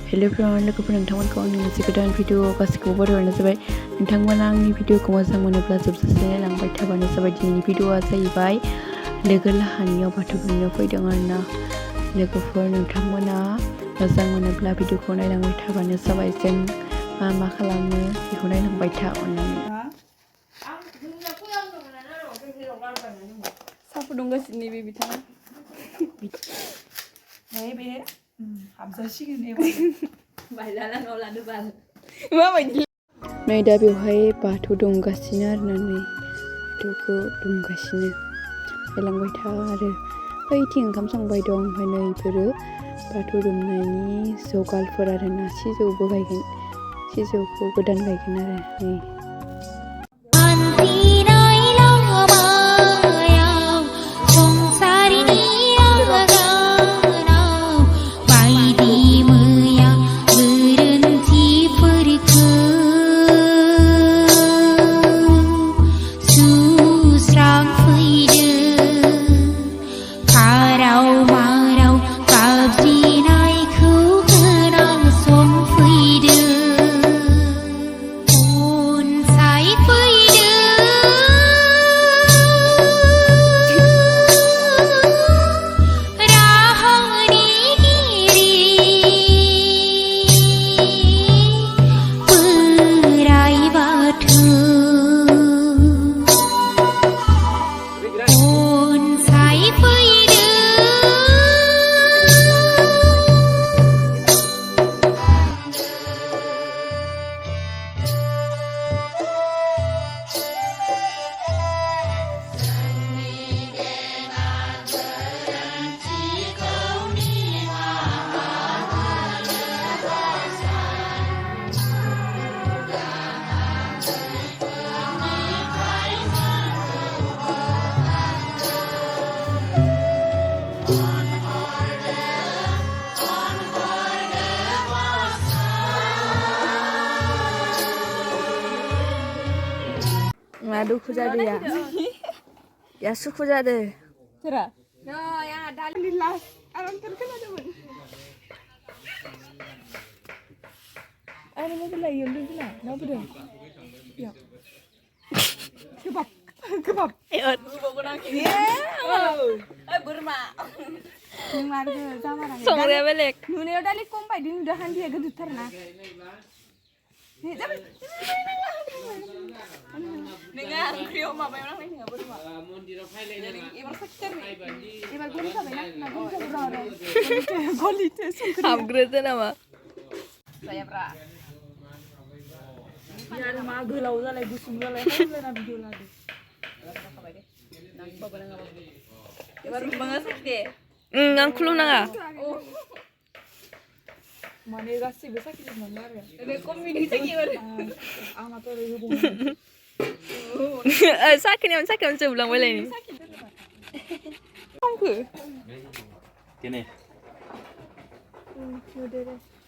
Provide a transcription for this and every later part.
hello everyone लोगोफोर नोंथांमोनखौ आंनि मोनसे गोदान भिडिअ गासिखौबो बरायनाय जाबाय नोंथांमोना आंनि भिडिअखौ मोजां मोनोब्ला जोबजासे नायलांबाय थाबानो जाबाय दिनैनि भिडिअआ जाहैबाय लोगो लाहानियाव बाथौ दुमनो फैदों आरोना लोगोफोर नोंथांमोना मोजां मोनोब्ला भिडिअखौ नायलांबाय थाबानो जाबाय जों मा खालामो बेखौ नायलांबाय था अननानै सा फुदुंगासिनो बे बिथाङा बे हाबजासिगोन एबार बायलाला न' लादो बाल माबायदि नै दा बेवहाय बाथौ दुमगासिनो आरोना नै बाथौखौ दुमगासिनो नायलांबाय था आरो बैथिं ओंखाम संबाय दं ओमफ्राय नै बेफोरो बाथौ दुमनायनि जगालफोर आरोना सिजौबो गायगोन सिजौखौ गोदान गायगोन आरो नै मा दुखु जादों या सुखु जादों सोरा आंहा दालि लास आरामथार खोनादोंमोन आरो मबाइल लायो लोगोला माबोरै गोबाब गोबाब बोरमा संग्राया बेलेग नुनायाव दालि खम बायदि नुदों हान्दिया गिदिरथार ना नोङा ओंख्रियाव माबायाव नांनाय नङा बोरमा मन्दिराव फायलायनानै एबार साखिथारबाय एबार गलि जाबायना ना गलि जाबाय गलिते संख्रि हाबग्रोदो नामा जायाब्रा यार मा गोलाव जालाय गुसुं जालाय हायलायना भिडिअ लादो एबार रुबाङा साखिदे आं खुलुमनाङा माने गासिबो साखिजोबनांगौ आरो बे कमेडि साखिबार आंनाथ' ओरै होबावनांगौ साखिनायावनो जोबलांबायलायनो खामखो केने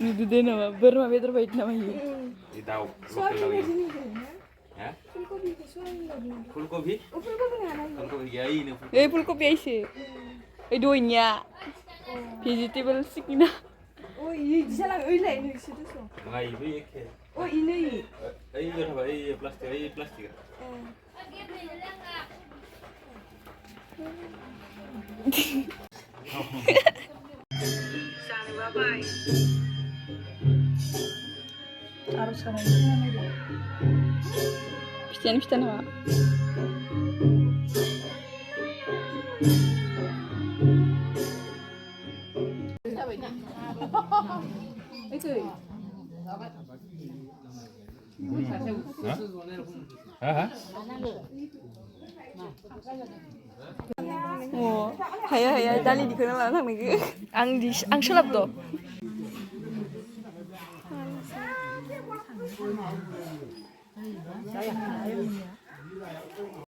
नुदो नामा बोरमा बेदर बायदि नामा इयो दाउ फुलकबि फुलकबि आइसो ओइ दयनिया भेजिटेबल सिकिना ओ इदि जाला ओइलाय नोंसोरसो नङा इबो एखे ओ इनै ओइ थाबाय ओइ प्लास्टिक जानोबा बाय आरो सानाय फिथा नामा हाया दालि दिखोना लाना थांनायखो आं सोलाबद'